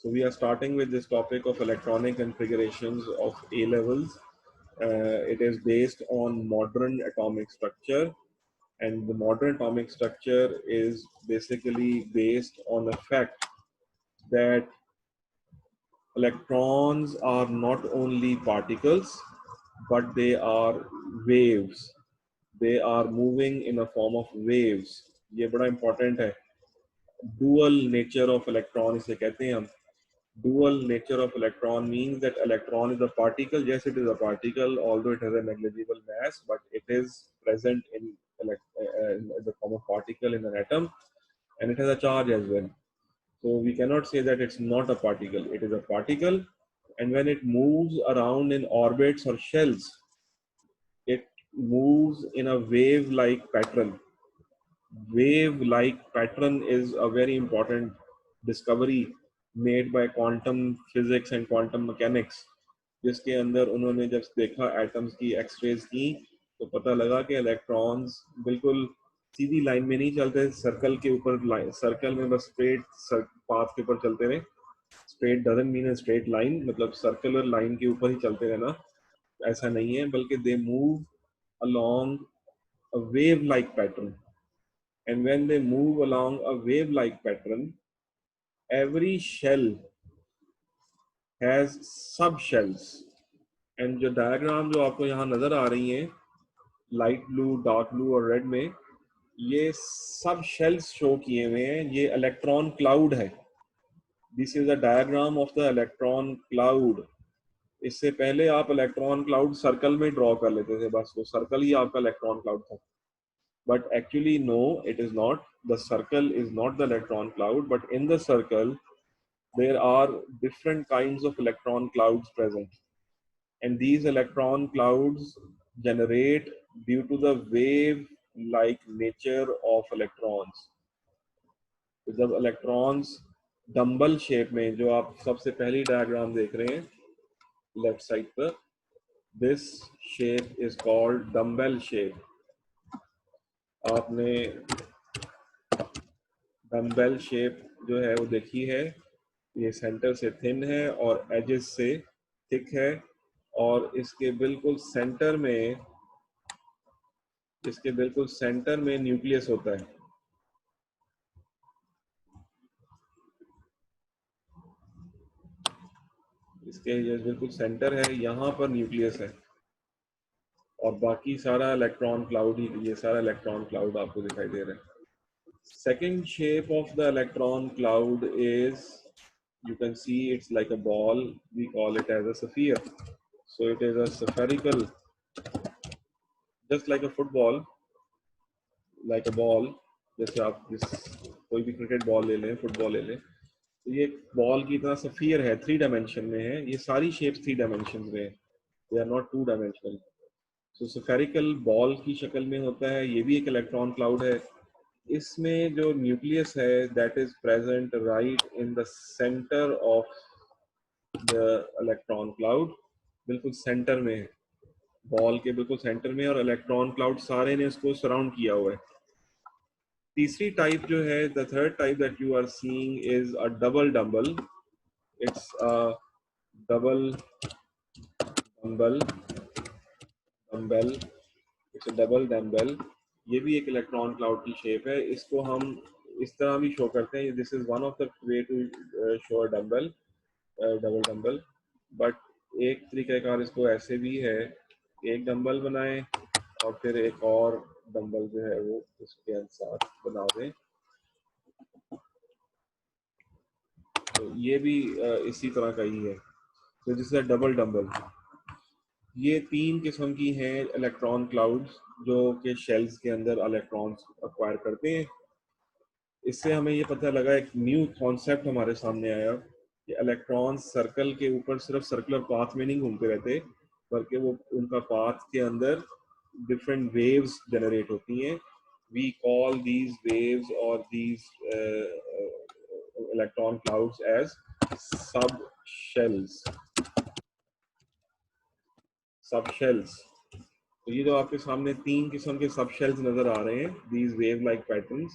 So we are starting with this topic of electronic configurations of A levels. It is based on modern atomic structure, and the modern atomic structure is basically based on the fact that electrons are not only particles, but they are waves. They are moving in a form of waves. ये बड़ा important है. Dual nature of electron इसे कहते हैं हम. Dual nature of electron means that electron is a particle. Yes, it is a particle, although it has a negligible mass, but it is present in the form of particle in an atom, and it has a charge as well. So we cannot say that it's not a particle. It is a particle, and when it moves around in orbits or shells, it moves in a wave-like pattern. Wave-like pattern is a very important discovery made by quantum physics and quantum mechanics, जिसके अंदर उन्होंने जब देखा atoms की X-rays की तो पता लगा कि इलेक्ट्रॉन्स बिल्कुल सीधी लाइन में नहीं चलते, सर्कल के ऊपर, सर्कल में बस स्ट्रेट पाथ के ऊपर चलते रहे. Straight doesn't mean a straight line, मतलब सर्कुलर लाइन के ऊपर ही चलते रहना, ऐसा नहीं है, बल्कि they move along a wave like pattern. And when they move along a wave like pattern, every shell has subshells. And जो डायग्राम जो आपको यहाँ नजर आ रही हैं लाइट ब्लू, डार्क ब्लू और रेड में, ये सब शेल्स शो किए हुए हैं. ये इलेक्ट्रॉन क्लाउड है. This is a diagram of the electron cloud. इससे पहले आप इलेक्ट्रॉन क्लाउड सर्कल में ड्रॉ कर लेते थे, बस वो सर्कल ही आपका इलेक्ट्रॉन क्लाउड था. But actually, no, it is not. The circle is not the electron cloud, but in the circle, there are different kinds of electron clouds present. And these electron clouds generate due to the wave-like nature of electrons. तो जब electrons dumbbell shape में, जो आप सबसे पहली diagram देख रहे हैं लेफ्ट साइड पर, this shape is called dumbbell shape. आपने डम्बेल शेप जो है वो देखी है. ये सेंटर से थिन है और एजेस से थिक है, और इसके बिल्कुल सेंटर में न्यूक्लियस होता है. इसके ये बिल्कुल सेंटर है, यहाँ पर न्यूक्लियस है, और बाकी सारा इलेक्ट्रॉन क्लाउड ही, ये सारा इलेक्ट्रॉन क्लाउड आपको दिखाई दे रहा है. Second shape of the electron cloud is, you can see it's like a ball. We call it as a sphere. So it is a spherical, just like a football, like a ball. जैसे आप कोई भी cricket ball ले लें, football ले लें, तो ये बॉल की तरह स्फीयर है, 3 डायमेंशन में है. ये सारी शेप्स 3 डायमेंशन में है, they are not 2 dimensional. So spherical ball की शक्ल में होता है. ये भी एक इलेक्ट्रॉन क्लाउड है. इसमें जो न्यूक्लियस है, that is present right in the centre of the electron cloud. बिल्कुल सेंटर में है, बॉल के बिल्कुल सेंटर में, और इलेक्ट्रॉन क्लाउड सारे ने इसको सराउंड किया हुआ है. तीसरी टाइप जो है, the third type that you are seeing is a double dumbbell. It's a double dumbbell dumbbell it's a double dumbbell. ये भी एक इलेक्ट्रॉन क्लाउड की शेप है. इसको हम इस तरह भी शो करते हैं. This is one of the way to show a dumbbell, double dumbbell. But एक तरीक़ाकार इसको ऐसे भी है, एक डम्बल बनाएं और फिर एक और डम्बल जो है वो उसके साथ बना दें. तो ये भी इसी तरह का ही है. तो जिससे डबल डम्बल. ये 3 किस्म की हैं इलेक्ट्रॉन क्लाउड्स, जो कि शेल्स के अंदर इलेक्ट्रॉन्स अक्वायर करते हैं. इससे हमें ये पता लगा, एक न्यू कॉन्सेप्ट हमारे सामने आया कि इलेक्ट्रॉन्स सर्कल के ऊपर सिर्फ सर्कुलर पाथ में नहीं घूमते रहते, बल्कि वो उनका पाथ के अंदर डिफरेंट वेव्स जनरेट होती हैं. वी कॉल दीज वेव्स और these electron clouds as sub shells. Sub shells. तो ये जो आपके सामने 3 किस्म के सब शेल्स नजर आ रहे हैं, दीज वेव लाइक पैटर्न्स,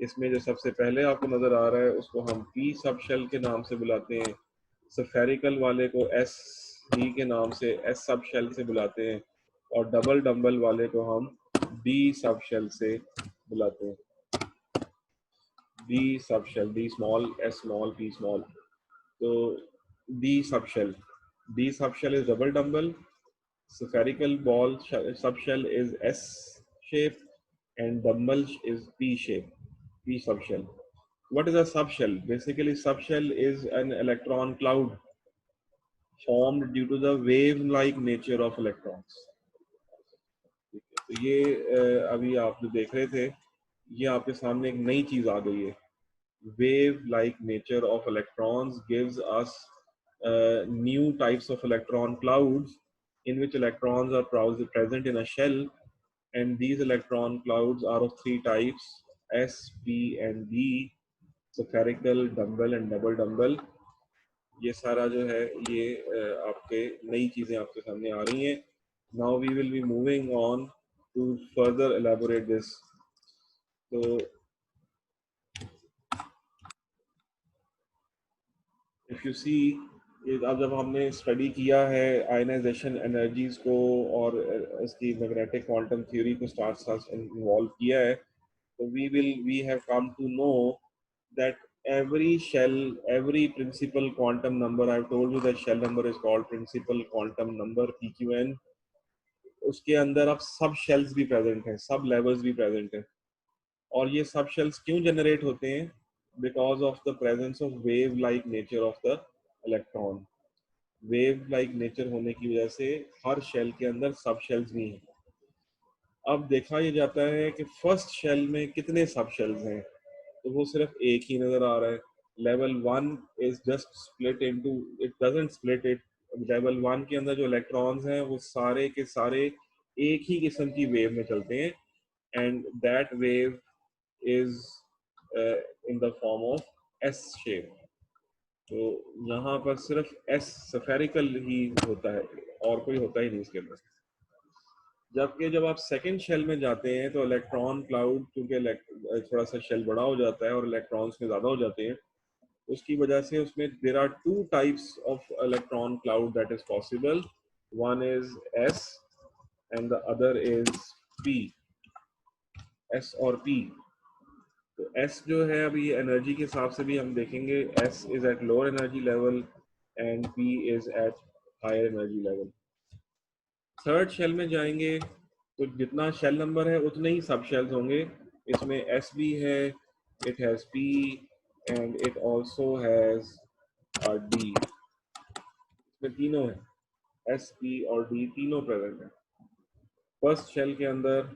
इसमें जो सबसे पहले आपको नजर आ रहा है उसको हम पी सब शेल के नाम से बुलाते हैं। स्फेरिकल वाले को एस डी के नाम से एस सब शेल से बुलाते हैं, और डबल डम्बल वाले को हम डी सब शेल से बुलाते हैं। D sub shell, D small S small P small. तो D sub shell, D sub shell is double dumbbell, spherical ball subshell is S shape, and dumbbell is P shape, P subshell. What is a subshell? Basically, subshell is an electron cloud formed due to the wave-like nature of electrons. तो ये अभी आप जो देख रहे थे, ये आपके सामने एक नई चीज आ गई है। Wave-like nature of electrons gives us new types of electron clouds in which electrons are present in a shell, and these electron clouds are of three types: S, P, and D, spherical, dumbbell, and double dumbbell. ये सारा जो है ये आपके नई चीजें आपके सामने आ रही हैं. Now we will be moving on to further elaborate this. So if you see, अब जब हमने स्टडी किया है आयनाइजेशन एनर्जीज को और इसकी मैग्नेटिक क्वांटम थ्योरी को साथ इन्वॉल्व किया है, so we have come to know that every shell, every principal quantum number, I've told you that shell number is called principal quantum number PQN. उसके अंदर अब सब शेल्स भी प्रेजेंट हैं, सब लेवल्स भी प्रेजेंट हैं. और ये सब शेल्स क्यों जनरेट होते हैं? Because of the presence of wave like nature of the electron. Wave like nature होने की वजह से हर शेल के अंदर सब शेल्स भी हैं. अब देखा ये जाता है कि फर्स्ट शेल में कितने सब शेल्स हैं, तो वो सिर्फ एक ही नजर आ रहा है. Level 1 is just split into, it doesn't split it. Level 1 के अंदर जो इलेक्ट्रॉन्स हैं वो सारे के सारे एक ही किस्म की वेव में चलते हैं, and that wave is in the form of S shape. तो यहाँ पर सिर्फ एस स्फेरिकल ही होता है, और कोई होता ही नहीं इसके अंदर. जबकि जब आप सेकेंड शेल में जाते हैं तो इलेक्ट्रॉन क्लाउड, क्योंकि थोड़ा सा शेल बड़ा हो जाता है और इलेक्ट्रॉन्स में ज़्यादा हो जाते हैं, उसकी वजह से उसमें there are two types of electron cloud that is possible. One is s and the other is p. S और पी. तो एस जो है अभी एनर्जी के हिसाब से भी हम देखेंगे, s is at lower energy level and p is at higher energy level. Third shell में जाएंगे तो जितना शेल नंबर है उतने ही सब शेल्स होंगे. इसमें एस भी है, it has P, and it also has D. इसमें तीनों है, एस पी और डी तीनों प्रेजेंट है फर्स्ट शेल के अंदर.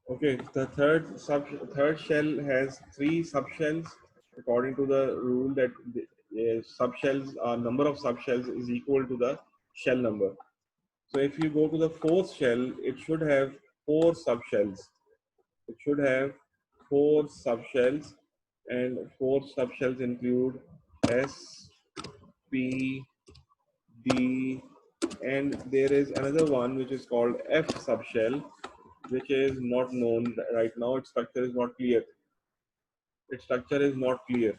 Okay, the third shell has three subshells according to the rule that the subshells number of subshells is equal to the shell number. So if you go to the fourth shell, it should have four subshells. It should have four subshells, and four subshells include S, P, D, and there is another one which is called F subshell, which is not known right now. Its structure is not clear. Its structure is not clear.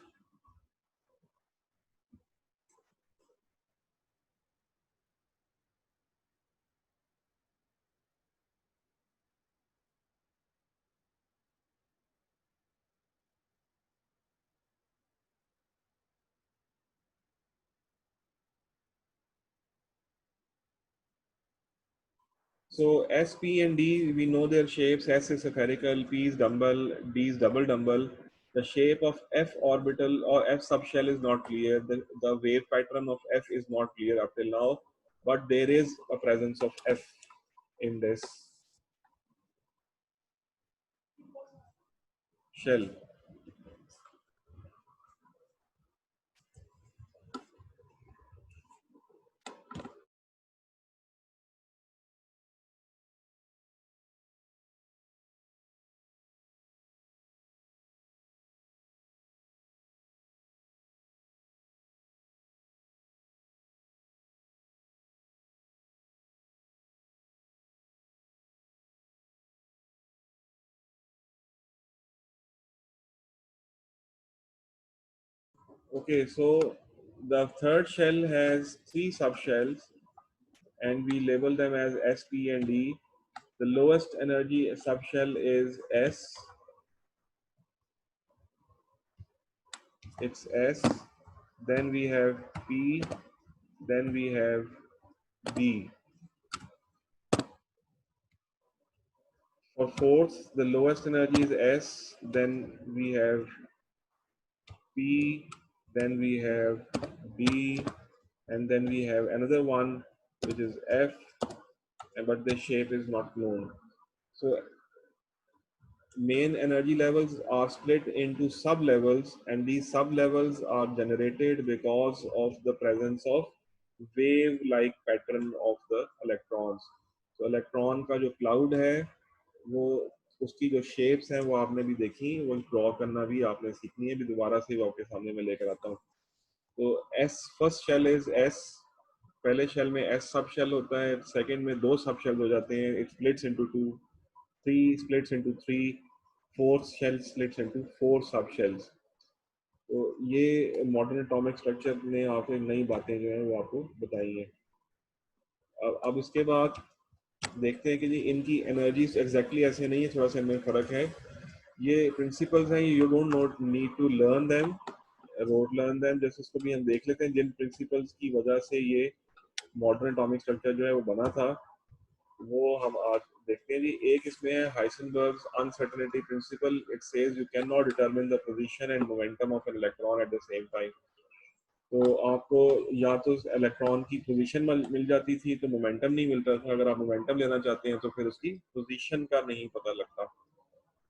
So S, P and D, we know their shapes. S is spherical, P is dumbbell, D is double dumbbell. The shape of F orbital or F subshell is not clear. The wave pattern of F is not clear up till now, but there is a presence of F in this shell. Okay, so the third shell has three subshells, and we label them as S, P, and D. The lowest energy subshell is S. It's S. Then we have P. Then we have D. For fourth, the lowest energy is S. Then we have P. Then we have D. And then we have another one which is F. But the shape is not known. So main energy levels are split into sub levels, and these sub levels are generated because of the presence of wave like pattern of the electrons. So electron का जो cloud है वो उसकी जो shapes हैं वो आपने भी देखी, वो draw करना भी आपने सीखनी है, भी दोबारा से वो आपके सामने मैं लेकर आता हूँ. तो S first shell is S. पहले शेल में S सब शेल होता है, सेकंड में दो सब शेल हो जाते हैं, it splits into two, three splits into three, fourth shell splits into four subshells. तो ये मॉडर्न एटॉमिक स्ट्रक्चर ने आपको नई बातें जो है वो आपको बताई हैं. अब इसके बाद देखते हैं कि जी इनकी एनर्जीज एग्जैक्टली ऐसे नहीं है, थोड़ा सा इनमें फर्क है. ये प्रिंसिपल्स हैं, you don't not need to learn them, rote learn them. जैसे इसको भी हम देख लेते हैं जिन प्रिंसिपल्स की वजह से ये मॉडर्न एटॉमिक स्ट्रक्चर जो है वो बना था, वो हम आज देखते हैं जी. एक इसमें है Heisenberg's uncertainty principle. It says you can not determine the position and momentum of an electron at the same time. तो आपको या तो इलेक्ट्रॉन की पोजीशन मिल जाती थी तो मोमेंटम नहीं मिलता था. अगर आप मोमेंटम लेना चाहते हैं तो फिर उसकी पोजीशन का नहीं पता लगता.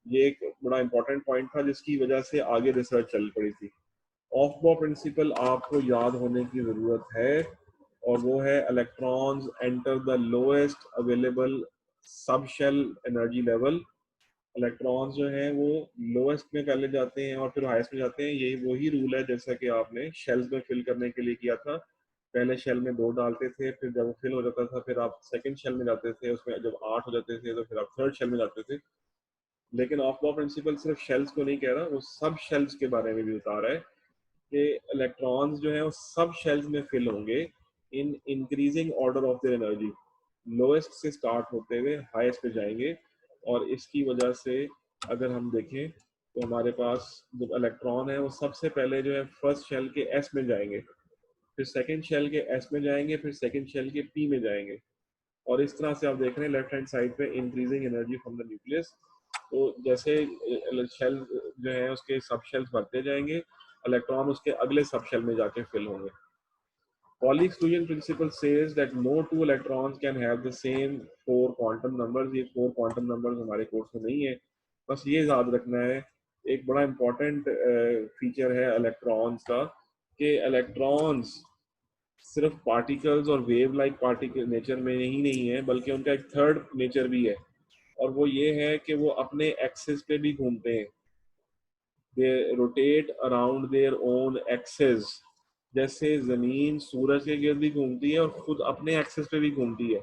ये एक बड़ा इंपॉर्टेंट पॉइंट था जिसकी वजह से आगे रिसर्च चल पड़ी थी. ऑफ बॉ प्रिंसिपल आपको याद होने की जरूरत है, और वो है electrons enter the lowest available sub shell energy level. Electrons जो हैं वो लोएस्ट में पहले जाते हैं और फिर हाईएस्ट में जाते हैं. यही वही रूल है जैसा कि आपने शेल्स में फिल करने के लिए किया था. पहले शेल में दो डालते थे, फिर जब वो फिल हो जाता था फिर आप सेकंड शेल में जाते थे, उसमें जब 8 हो जाते थे तो फिर आप थर्ड शेल में जाते थे. लेकिन ऑफ बॉ प्रिंसिपल सिर्फ शेल्स को नहीं कह रहा, वो सब शेल्स के बारे में भी बता रहा है कि इलेक्ट्रॉन्स जो है वो सब शेल्स में फिल होंगे in increasing order of their energy. Lowest से स्टार्ट होते हुए हाईएस्ट पे जाएंगे. और इसकी वजह से अगर हम देखें तो हमारे पास जो इलेक्ट्रॉन है वो सबसे पहले जो है फर्स्ट शेल के एस में जाएंगे, फिर सेकंड शेल के एस में जाएंगे, फिर सेकंड शेल के पी में जाएंगे. और इस तरह से आप देख रहे हैं लेफ्ट हैंड साइड पे increasing energy from the nucleus. तो जैसे शेल जो है उसके सब शेल्स भरते जाएंगे, इलेक्ट्रॉन उसके अगले सब शेल में जाके फिल होंगे. Pauli exclusion principle says that no two electrons can have the same four quantum numbers. ये four quantum numbers हमारे कोर्स में नहीं है, बस ये याद रखना है. एक बड़ा important फीचर है इलेक्ट्रॉन्स का कि इलेक्ट्रॉन्स सिर्फ पार्टिकल्स और वेव लाइक पार्टिकल नेचर में ही नहीं है, बल्कि उनका एक थर्ड नेचर भी है, और वो ये है कि वो अपने एक्सिस पे भी घूमते हैं. They rotate around their own axis. जैसे जमीन सूरज के गिर्द भी घूमती है और खुद अपने एक्सिस पे भी घूमती है.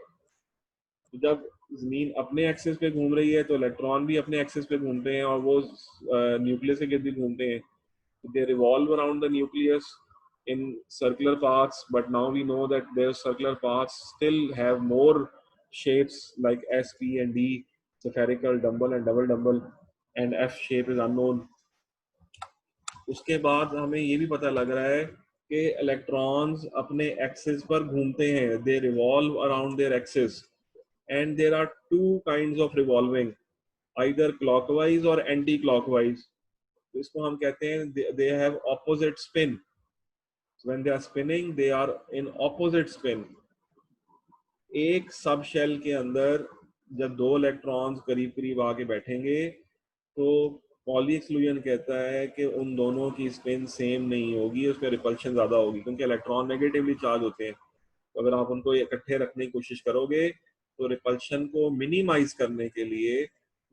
तो जब जमीन अपने एक्सिस पे घूम रही है तो इलेक्ट्रॉन भी अपने एक्सिस पे घूमते हैं और वो न्यूक्लियस के गिर्द भी घूमते हैं. They revolve around the nucleus in circular paths, but now we know that their circular paths still have more shapes like S, P, and D, spherical, dumbbell, and double dumbbell, and F shape is unknown. उसके बाद हमें ये भी पता लग रहा है कि इलेक्ट्रॉन्स अपने एक्सिस पर घूमते हैं. They revolve around their axis. and there are two kinds of revolving, either clockwise or anti clockwise. तो इसको हम कहते हैं they have opposite spin. When they are spinning they are in opposite spin. एक सब शेल के अंदर जब दो इलेक्ट्रॉन्स करीब करीब आके बैठेंगे तो पॉली एक्सक्लूजन कहता है कि उन दोनों की स्पिन सेम नहीं होगी, उसमें रिपल्शन ज्यादा होगी, क्योंकि इलेक्ट्रॉन नेगेटिवली चार्ज होते हैं। तो अगर आप उनको इकट्ठे रखने की कोशिश करोगे तो रिपल्शन को मिनिमाइज करने के लिए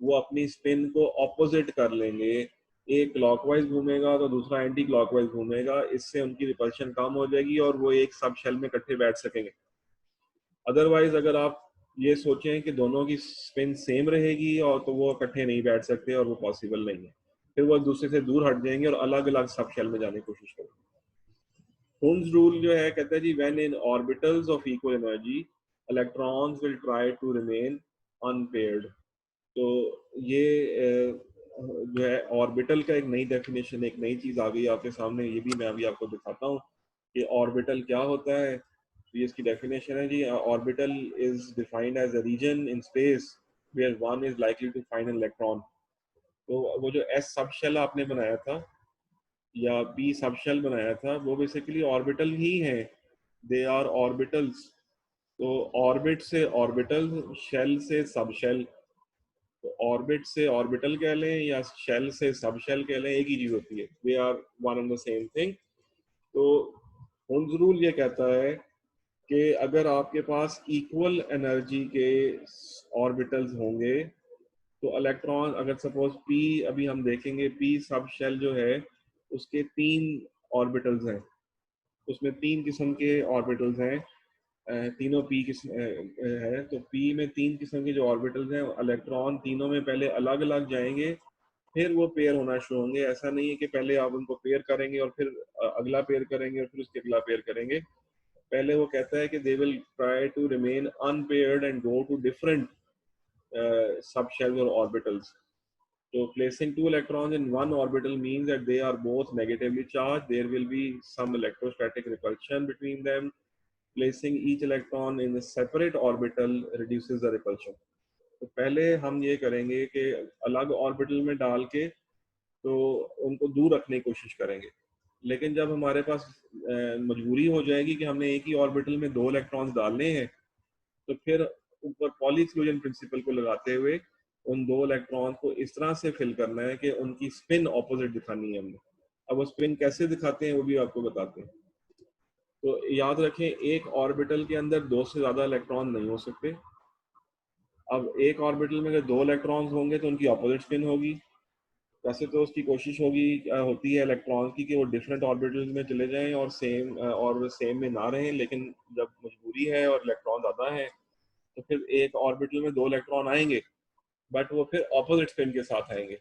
वो अपनी स्पिन को ऑपोजिट कर लेंगे, एक क्लॉकवाइज घूमेगा तो दूसरा एंटी क्लॉकवाइज घूमेगा, इससे उनकी रिपल्शन कम हो जाएगी और वो एक सब शेल में इकट्ठे बैठ सकेंगे। अदरवाइज अगर आप ये सोचें कि दोनों की स्पिन सेम रहेगी और तो वो इकट्ठे नहीं बैठ सकते और वो पॉसिबल नहीं है, फिर वो एक दूसरे से दूर हट जाएंगे और अलग अलग सब शेल में जाने की कोशिश करेंगे। हुन्स रूल जो है कहता है जी when in orbitals of equal energy electrons will try to remain unpaired. तो ये जो है ऑर्बिटल का एक नई डेफिनेशन, एक नई चीज आ गई आपके सामने, ये भी मैं अभी आपको दिखाता हूँ कि ऑर्बिटल क्या होता है। तो ये इसकी डेफिनेशन है जी, orbital is defined as a region in space where one is likely to find an electron. तो वो जो एस सब शेल आपने बनाया था या पी सब शेल बनाया था वो बेसिकली ऑर्बिटल ही है, दे आर ऑर्बिटल्स। तो ऑर्बिट से ऑर्बिटल, शेल से सब शेल, तो ऑर्बिट से ऑर्बिटल कह लें या शेल से सब शेल कह लें, एक ही चीज होती है, they are one and the same thing. तो हुन्स रूल ये कहता है कि अगर आपके पास इक्वल एनर्जी के ऑर्बिटल्स होंगे तो इलेक्ट्रॉन, अगर सपोज पी, अभी हम देखेंगे पी सब शेल जो है उसके तीन ऑर्बिटल्स हैं, उसमें तीन किस्म के ऑर्बिटल्स हैं, तीनों पी किस्म है, तो पी में तीन किस्म के जो ऑर्बिटल्स हैं, इलेक्ट्रॉन तीनों में पहले अलग अलग जाएंगे फिर वो पेयर होना शुरू होंगे। ऐसा नहीं है कि पहले आप उनको पेयर करेंगे और फिर अगला पेयर करेंगे और फिर उसके अगला पेयर करेंगे। पहले वो कहता है कि they will try to remain unpaired and go to different sub shells और orbitals. So placing two electrons in one orbital means that they are both negatively charged. There will be some electrostatic repulsion between them. Placing each electron in a separate orbital reduces the repulsion. तो पहले हम ये करेंगे कि अलग orbital में डाल के तो उनको दूर रखने की कोशिश करेंगे, लेकिन जब हमारे पास मजबूरी हो जाएगी कि हमने एक ही ऑर्बिटल में दो इलेक्ट्रॉन्स डालने हैं तो फिर ऊपर पॉली एक्सक्लूजन प्रिंसिपल को लगाते हुए उन दो इलेक्ट्रॉन को इस तरह से फिल करना है कि उनकी स्पिन ऑपोजिट दिखानी है हमने। अब वो स्पिन कैसे दिखाते हैं वो भी आपको बताते हैं। तो याद रखें एक ऑर्बिटल के अंदर दो से ज्यादा इलेक्ट्रॉन नहीं हो सकते। अब एक ऑर्बिटल में अगर दो इलेक्ट्रॉन्स होंगे तो उनकी ऑपोजिट स्पिन होगी। वैसे तो उसकी कोशिश होगी होती है इलेक्ट्रॉन की कि वो डिफरेंट ऑर्बिटल्स में चले जाएं और सेम में ना रहें, लेकिन जब मजबूरी है और इलेक्ट्रॉन ज्यादा है तो फिर एक ऑर्बिटल में दो इलेक्ट्रॉन आएंगे बट वो फिर ऑपोजिट स्पिन के साथ आएंगे।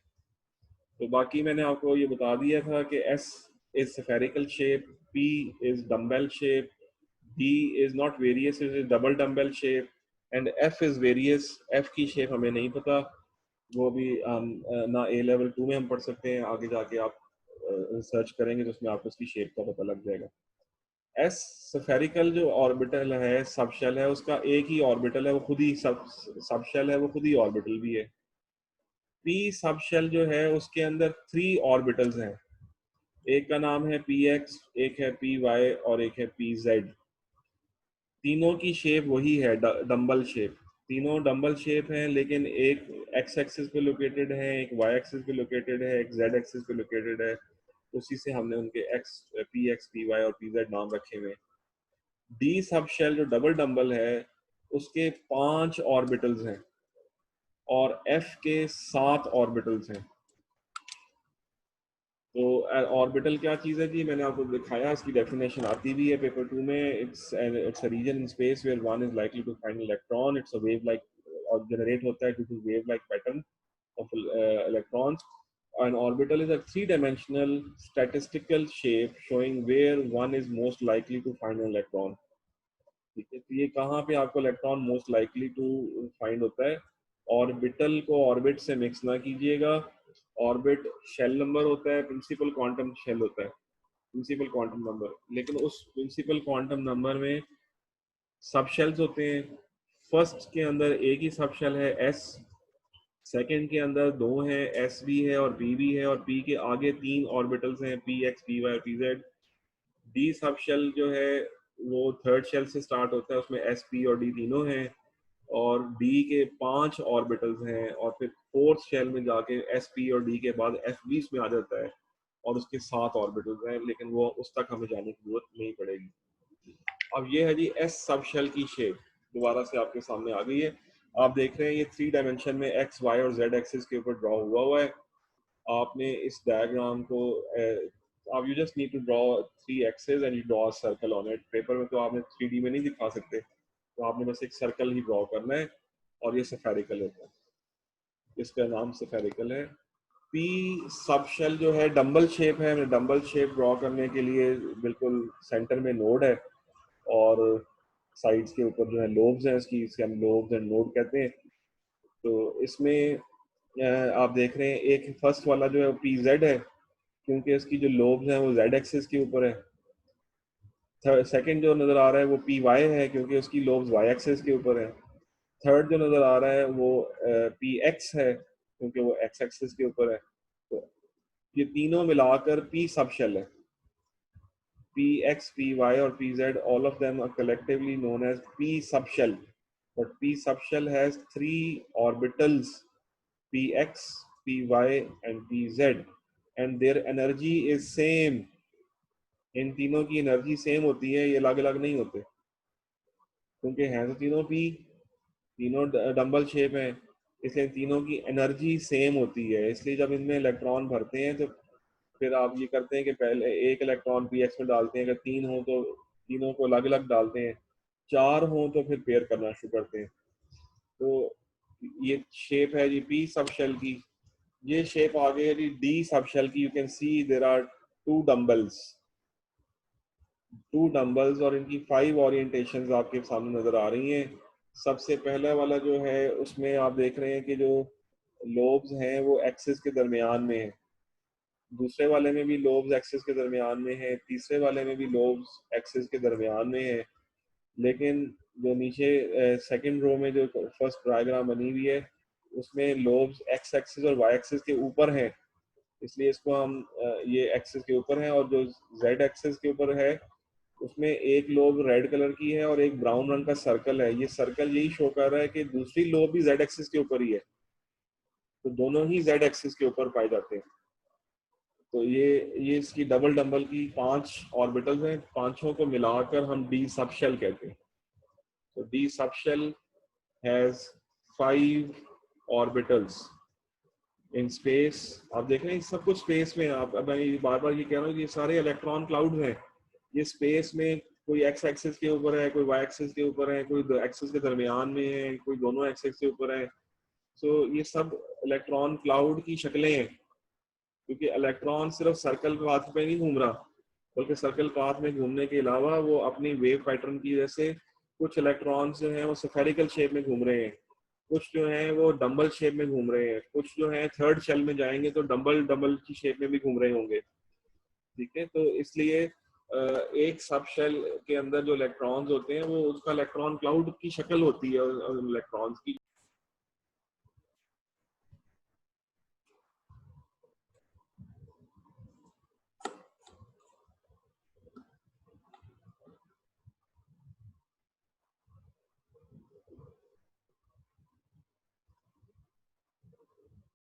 तो बाकी मैंने आपको ये बता दिया था कि S is spherical shape, P is dumbbell shape, D is not various, is double dumbbell shape, and F is various. F की शेप हमें नहीं पता, वो भी ना A लेवल 2 में हम पढ़ सकते हैं, आगे जाके आप सर्च करेंगे तो उसमें आपको उसकी शेप का पता लग जाएगा। एस स्फेरिकल जो ऑर्बिटल है सब शेल है उसका एक ही ऑर्बिटल है, वो खुद ही सब शेल है, वो खुद ही ऑर्बिटल भी है। पी सब शेल जो है उसके अंदर थ्री ऑर्बिटल्स हैं, एक का नाम है पी एक्स, एक है पी वाई और एक है पी जेड। तीनों की शेप वही है, डम्बल शेप। तीनों डम्बल शेप हैं लेकिन एक एक्स एक्सिस पे लोकेटेड है, एक वाई एक्सिस पे लोकेटेड है, एक जेड एक्सिस पे लोकेटेड है। उसी से हमने उनके एक्स पी वाई और पी जेड नाम रखे हुए। डी सब शेल जो डबल डम्बल है उसके 5 ऑर्बिटल्स हैं और एफ के 7 ऑर्बिटल्स हैं। तो ऑर्बिटल क्या चीज़ है जी, मैंने आपको दिखाया, इसकी डेफिनेशन आती भी है पेपर 2 में। It's a region in space where one is likely to find electron. It's a wave like, और जनरेट होता है due to wave like pattern of electrons. An orbital is a three-dimensional statistical shape showing where one is most likely to find an electron. ठीक है, तो ये कहाँ पे आपको electron most likely to find होता है। ऑर्बिटल को ऑर्बिट से मिक्स ना कीजिएगा। ऑर्बिट शेल नंबर होता है, प्रिंसिपल क्वांटम शेल होता है, प्रिंसिपल क्वांटम नंबर। लेकिन उस प्रिंसिपल क्वांटम नंबर में सब शेल्स होते हैं, फर्स्ट के अंदर एक ही सब शेल है एस, सेकंड के अंदर दो हैं, एस भी है और पी भी है, और पी के आगे तीन ऑर्बिटल्स हैं, p x p y p z. D sub shell जो है वो थर्ड शेल से स्टार्ट होता है, उसमें एस पी और डी तीनों हैं, और डी के 5 ऑर्बिटल्स हैं, और फिर फोर्थ शेल में जाके एस पी और डी के बाद एफ बी में आ जाता है और उसके 7 ऑर्बिटल्स हैं, लेकिन वो उस तक हमें जाने की जरूरत नहीं पड़ेगी। अब ये है जी एस सब शेल की शेप, दोबारा से आपके सामने आ गई है। आप देख रहे हैं ये 3 डायमेंशन में एक्स वाई और जेड एक्सिस के ऊपर ड्रॉ हुआ है। आपने इस डायग्राम को आप you just need to draw 3 axes and you draw a circle on it. Paper में तो आपने 3D में नहीं दिखा सकते, तो आपने बस एक सर्कल ही ड्रॉ करना है, और ये स्फेरिकल होता है, इसका नाम स्फेरिकल है। पी सब शेल जो है डंबल शेप है, डंबल शेप ड्रॉ करने के लिए बिल्कुल सेंटर में नोड है, और साइड्स के ऊपर जो है लोब्स हैं इसकी, इसे हम लोब्स एंड नोड कहते हैं। तो इसमें आप देख रहे हैं एक फर्स्ट वाला जो है पी जेड है, क्योंकि इसकी जो लोब्स हैं वो जेड एक्सिस के ऊपर है। सेकंड जो नज़र आ रहा है वो पी वाई है, क्योंकि उसकी लोब्स वाई एक्सिस के ऊपर है। थर्ड जो नज़र आ रहा है वो पी एक्स है, क्योंकि वो एक्स एक्सिस के ऊपर है। तो ये तीनों मिलाकर पी सब शेल है। पी एक्स, पी वाई और p z, all of them are collectively known as p subshell, but p subshell has 3 orbitals, px, py and pz, and their energy is same। इन तीनों की energy same होती है, ये अलग अलग नहीं होते, क्योंकि हैं तो तीनों पी, तीनों डंबल शेप है, इसलिए तीनों की एनर्जी सेम होती है। इसलिए जब इनमें इलेक्ट्रॉन भरते हैं तो फिर आप ये करते हैं कि पहले एक इलेक्ट्रॉन पी एक्स में डालते हैं, अगर 3 हो तो तीनों को अलग अलग डालते हैं, 4 हो तो फिर पेयर करना शुरू करते हैं। तो ये शेप है जी पी सब शेल की। ये शेप आ गई है जी डी सब शेल की। You can see there are two dumbbells और इनकी 5 ओरिएंटेशंस आपके सामने नजर आ रही हैं। सबसे पहला वाला जो है उसमें आप देख रहे हैं कि जो लोब्स हैं वो एक्सिस के दरमियान में है, दूसरे वाले में भी लोब्स एक्सिस के दरमियान में है, तीसरे वाले में भी लोब्स एक्सिस के दरमियान में है। लेकिन जो नीचे सेकंड रो में जो फर्स्ट डायग्राम बनी हुई है उसमें लोब्स एक्स एक्सिस और वाई एक्सिस के ऊपर हैं, इसलिए इसको हम ये एक्सिस के ऊपर है, और जो जेड एक्सिस के ऊपर है उसमें एक लोब रेड कलर की है और एक ब्राउन रंग का सर्कल है। ये सर्कल यही शो कर रहा है कि दूसरी लोब भी जेड एक्सिस के ऊपर ही है, तो दोनों ही जेड एक्सिस के ऊपर पाए जाते हैं। तो ये इसकी डबल डंबल की 5 ऑर्बिटल्स हैं, पांचों को मिलाकर हम डी सब शेल कहते हैं। तो D sub shell has 5 orbitals in space. आप देख रहे हैं सब कुछ स्पेस में। आप अब मैं बार बार ये कह रहा हूँ कि ये सारे इलेक्ट्रॉन क्लाउड हैं, ये स्पेस में कोई एक्स एक्सिस के ऊपर है, कोई वाई एक्सिस के ऊपर है, कोई एक्सिस के दरमियान में है, कोई दोनों एक्सिस के ऊपर है। सो ये सब इलेक्ट्रॉन क्लाउड की शक्लें हैं, क्योंकि इलेक्ट्रॉन सिर्फ सर्कल पाथ पे नहीं घूम रहा, बल्कि सर्कल पाथ में घूमने के अलावा वो अपनी वेव पैटर्न की वजह से कुछ इलेक्ट्रॉन्स जो हैं वो स्फेरिकल शेप में घूम रहे हैं, कुछ जो हैं वो डंबल शेप में घूम रहे हैं, कुछ जो हैं थर्ड शेल में जाएंगे तो डंबल डंबल की शेप में भी घूम रहे होंगे। ठीक है, तो इसलिए एक सब शेल के अंदर जो इलेक्ट्रॉन्स होते हैं वो उसका इलेक्ट्रॉन क्लाउड की शक्ल होती है इलेक्ट्रॉन्स की।